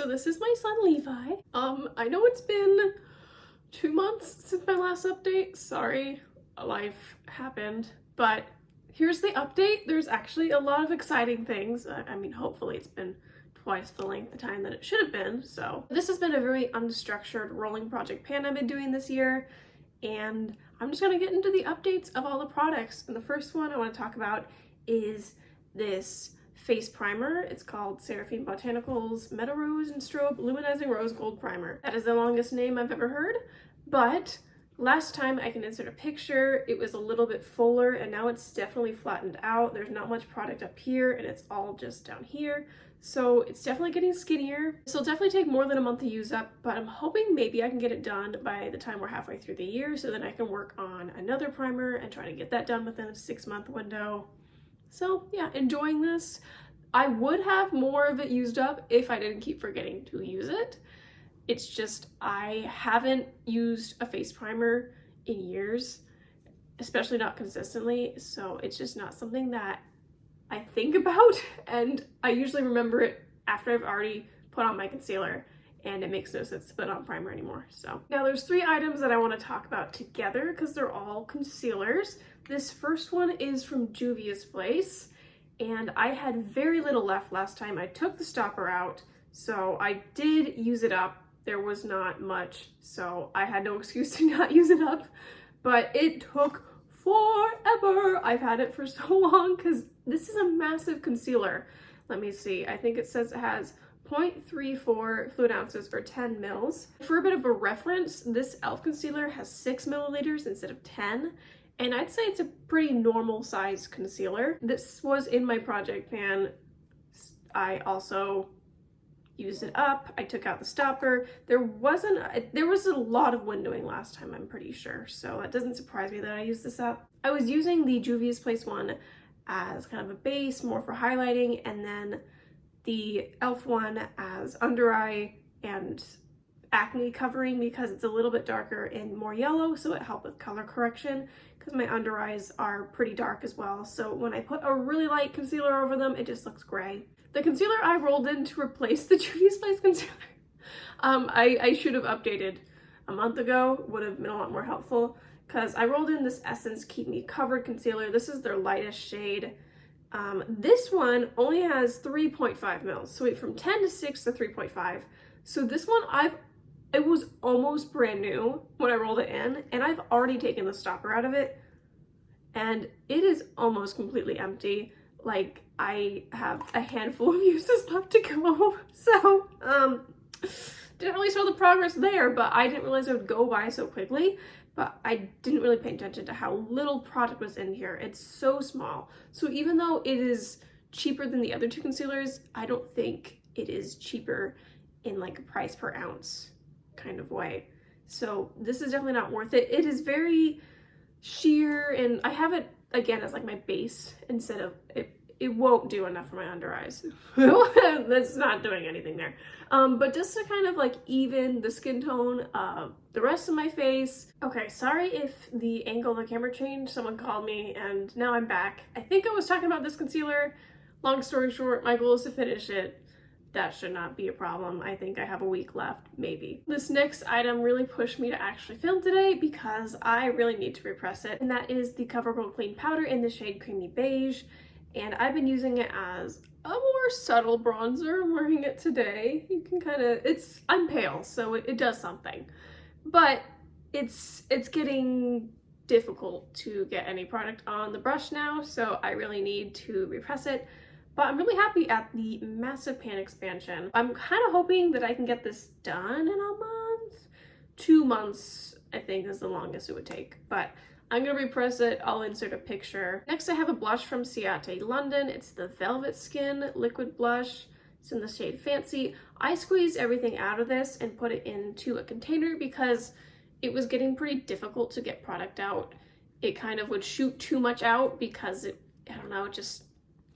So this is my son Levi. I know it's been 2 months since my last update. Sorry, life happened, but here's the update. There's actually a lot of exciting things. I mean, hopefully it's been twice the length of time that it should have been. So this has been a very unstructured rolling project pan I've been doing this year, and I'm just gonna get into the updates of all the products. And the first one I want to talk about is this face primer. It's called Seraphine Botanicals Meadow Rose and Strobe Luminizing Rose Gold Primer. That is the longest name I've ever heard, but last time I can insert a picture, it was a little bit fuller, and now it's definitely flattened out. There's not much product up here, and it's all just down here. So it's definitely getting skinnier. This will definitely take more than a month to use up, but I'm hoping maybe I can get it done by the time we're halfway through the year, so then I can work on another primer and try to get that done within a 6-month window. So yeah, enjoying this. I would have more of it used up if I didn't keep forgetting to use it. It's just I haven't used a face primer in years, especially not consistently, so it's just not something that I think about, and I usually remember it after I've already put on my concealer, and it makes no sense to put on primer anymore. So now there's 3 items that I want to talk about together because they're all concealers. This first one is from Juvia's Place, and I had very little left last time. I took the stopper out, so I did use it up. There was not much, so I had no excuse to not use it up, but it took forever. I've had it for so long because this is a massive concealer. Let me see. I think it says it has 0.34 fluid ounces or 10 mils. For a bit of a reference, this e.l.f. concealer has 6 milliliters instead of 10, and I'd say it's a pretty normal sized concealer. This was in my project pan. I also used it up. I took out the stopper. There was a lot of windowing last time, I'm pretty sure, so it doesn't surprise me that I used this up. I was using the Juvia's Place one as kind of a base, more for highlighting, and then the e.l.f. one as under eye and acne covering because it's a little bit darker and more yellow, so it helped with color correction because my under eyes are pretty dark as well. So when I put a really light concealer over them, it just looks gray. The concealer I rolled in to replace the Juvia's Place concealer, I should have updated a month ago, would have been a lot more helpful, because I rolled in this Essence Keep Me Covered concealer. This is their lightest shade. This one only has 3.5 mils, so wait, from 10 to 6 to 3.5. So this one, it was almost brand new when I rolled it in, and I've already taken the stopper out of it, and it is almost completely empty. Like, I have a handful of uses left to go, so didn't really show the progress there, but I didn't realize it would go by so quickly. But I didn't really pay attention to how little product was in here. It's so small. So even though it is cheaper than the other 2 concealers, I don't think it is cheaper in like a price per ounce kind of way. So this is definitely not worth it. It is very sheer, and I have it again as like my base instead of it won't do enough for my under eyes. That's not doing anything there. But just to kind of like even the skin tone of the rest of my face. Okay, sorry if the angle of the camera changed. Someone called me and now I'm back. I think I was talking about this concealer. Long story short, my goal is to finish it. That should not be a problem. I think I have a week left, maybe. This next item really pushed me to actually film today because I really need to repress it, and that is the CoverGirl Clean Powder in the shade Creamy Beige. And I've been using it as a more subtle bronzer. I'm wearing it today. You can kind of, I'm pale, so it does something. But it's getting difficult to get any product on the brush now, so I really need to repress it. But I'm really happy at the massive pan expansion. I'm kind of hoping that I can get this done in a month. 2 months, I think, is the longest it would take. But I'm gonna repress it. I'll insert a picture. Next, I have a blush from Ciate London. It's the Velvet Skin liquid blush. It's in the shade Fancy. I squeezed everything out of this and put it into a container because it was getting pretty difficult to get product out. It kind of would shoot too much out because I don't know, just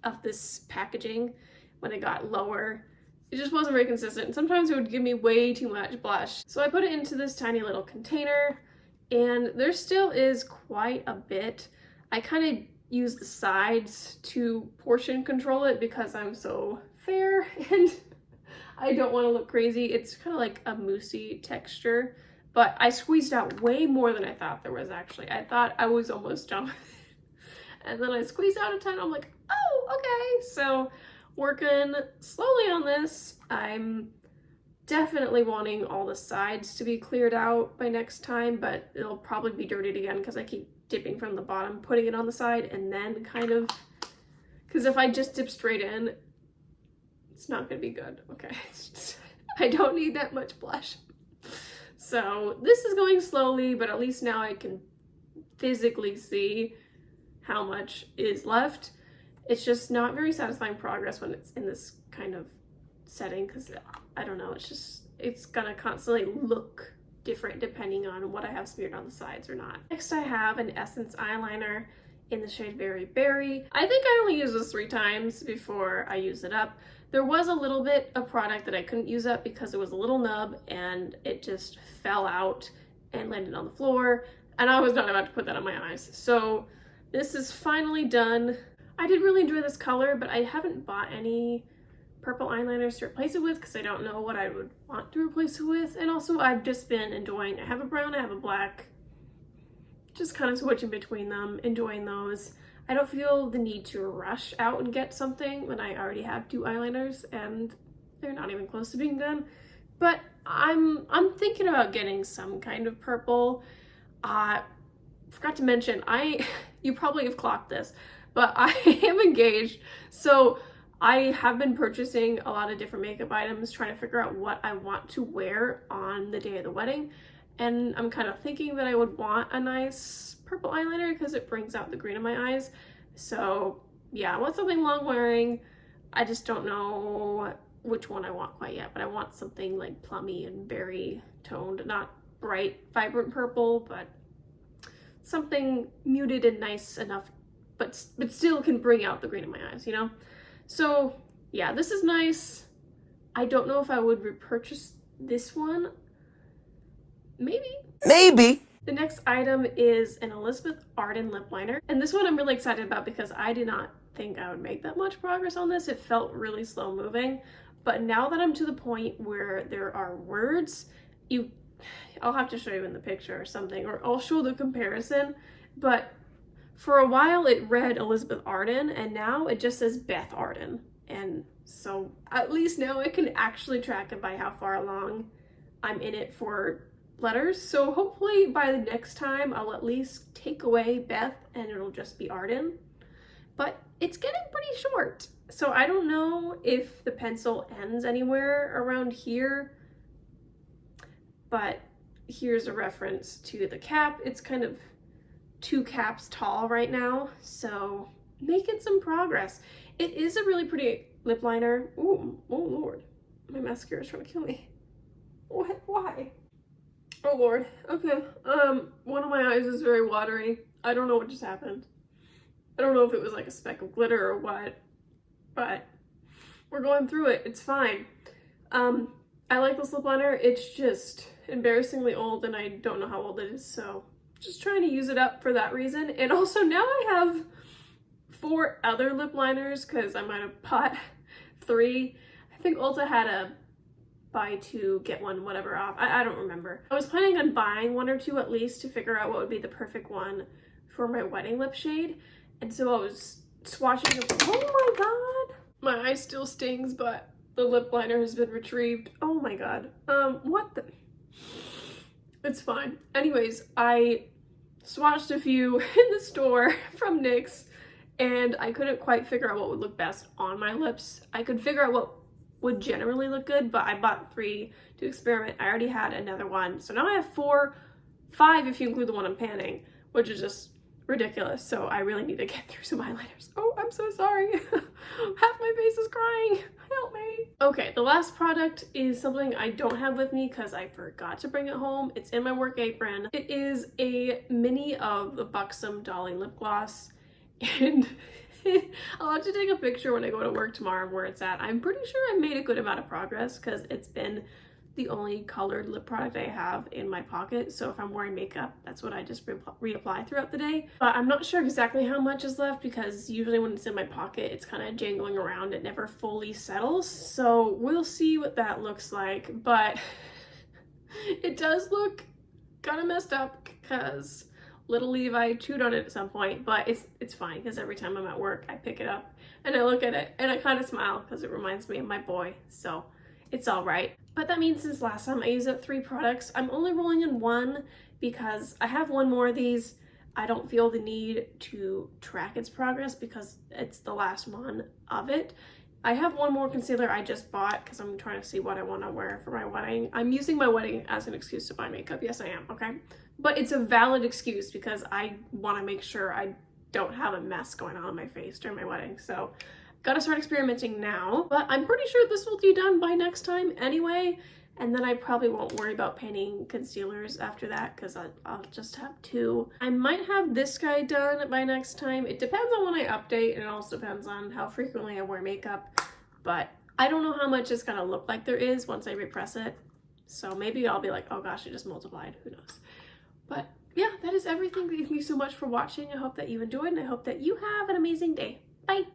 of this packaging when it got lower. It just wasn't very consistent. Sometimes it would give me way too much blush. So I put it into this tiny little container, and there still is quite a bit. I kind of use the sides to portion control it because I'm so fair and I don't want to look crazy. It's kind of like a moussey texture, but I squeezed out way more than I thought there was actually. I thought I was almost done with it. And then I squeezed out a ton. I'm like, oh, okay. So working slowly on this. I'm definitely wanting all the sides to be cleared out by next time, but it'll probably be dirtied again because I keep dipping from the bottom, putting it on the side, and then kind of, because if I just dip straight in, it's not gonna be good. Okay, it's just, I don't need that much blush. So this is going slowly, but at least now I can physically see how much is left. It's just not very satisfying progress when it's in this kind of setting, because I don't know, it's gonna constantly look different depending on what I have smeared on the sides or not. Next I have an Essence eyeliner in the shade Very Berry. I think I only used this 3 times before I used it up. There was a little bit of product that I couldn't use up because it was a little nub and it just fell out and landed on the floor, and I was not about to put that on my eyes. So this is finally done. I did really enjoy this color, but I haven't bought any purple eyeliners to replace it with because I don't know what I would want to replace it with. And also I've just been enjoying, I have a brown, I have a black, just kind of switching between them, enjoying those. I don't feel the need to rush out and get something when I already have 2 eyeliners and they're not even close to being done. But I'm thinking about getting some kind of purple. Forgot to mention, you probably have clocked this, but I am engaged, so I have been purchasing a lot of different makeup items, trying to figure out what I want to wear on the day of the wedding. And I'm kind of thinking that I would want a nice purple eyeliner because it brings out the green in my eyes. So yeah, I want something long wearing. I just don't know which one I want quite yet, but I want something like plummy and berry toned, not bright, vibrant purple, but something muted and nice enough, but still can bring out the green in my eyes, you know? So yeah, this is nice. I don't know if I would repurchase this one. Maybe. The next item is an Elizabeth Arden lip liner. And this one I'm really excited about because I did not think I would make that much progress on this. It felt really slow moving. But now that I'm to the point where there are words, I'll have to show you in the picture or something, or I'll show the comparison. But for a while it read Elizabeth Arden and now it just says Beth Arden. And so at least now I can actually track it by how far along I'm in it for letters. So hopefully by the next time I'll at least take away Beth and it'll just be Arden. But it's getting pretty short. So I don't know if the pencil ends anywhere around here, but here's a reference to the cap. It's kind of 2 caps tall right now, so making some progress. It is a really pretty lip liner. Ooh, oh Lord, my mascara is trying to kill me. What? Why? Oh Lord. Okay. One of my eyes is very watery. I don't know what just happened. I don't know if it was like a speck of glitter or what, but we're going through it. It's fine. I like this lip liner. It's just embarrassingly old and I don't know how old it is, so just trying to use it up for that reason. And also now I have 4 other lip liners because I might have bought 3. I think Ulta had a buy 2 get 1 whatever off. I don't remember. I was planning on buying 1 or 2 at least to figure out what would be the perfect one for my wedding lip shade. And so I was swatching them. Oh my god! My eye still stings, but the lip liner has been retrieved. Oh my god. What the? It's fine. Anyways, I swatched a few in the store from NYX and I couldn't quite figure out what would look best on my lips. I could figure out what would generally look good, but I bought 3 to experiment. I already had another one. So now I have 5 if you include the one I'm panning, which is just ridiculous. So I really need to get through some eyeliners. Oh, I'm so sorry. Half my face is crying. Help me. Okay, the last product is something I don't have with me because I forgot to bring it home. It's in my work apron. It is a mini of the Buxom Dolly lip gloss. And I'll have to take a picture when I go to work tomorrow of where it's at. I'm pretty sure I made a good amount of progress because it's been the only colored lip product I have in my pocket, so if I'm wearing makeup, that's what I just reapply throughout the day. But I'm not sure exactly how much is left because usually when it's in my pocket, it's kind of jangling around. It never fully settles, so we'll see what that looks like. But it does look kind of messed up because little Levi chewed on it at some point, but it's fine because every time I'm at work, I pick it up and I look at it and I kind of smile because it reminds me of my boy, so it's all right. But that means since last time I used up 3 products, I'm only rolling in 1 because I have 1 more of these. I don't feel the need to track its progress because it's the last one of it. I have 1 more concealer I just bought because I'm trying to see what I want to wear for my wedding. I'm using my wedding as an excuse to buy makeup. Yes, I am, okay? But it's a valid excuse because I want to make sure I don't have a mess going on my face during my wedding. So gotta start experimenting now, but I'm pretty sure this will be done by next time anyway, and then I probably won't worry about painting concealers after that because I'll just have 2. I might have this guy done by next time. It depends on when I update, and it also depends on how frequently I wear makeup, but I don't know how much it's gonna look like there is once I repress it, so maybe I'll be like, oh gosh, it just multiplied, who knows. But yeah, that is everything. Thank you so much for watching. I hope that you enjoyed, and I hope that you have an amazing day. Bye!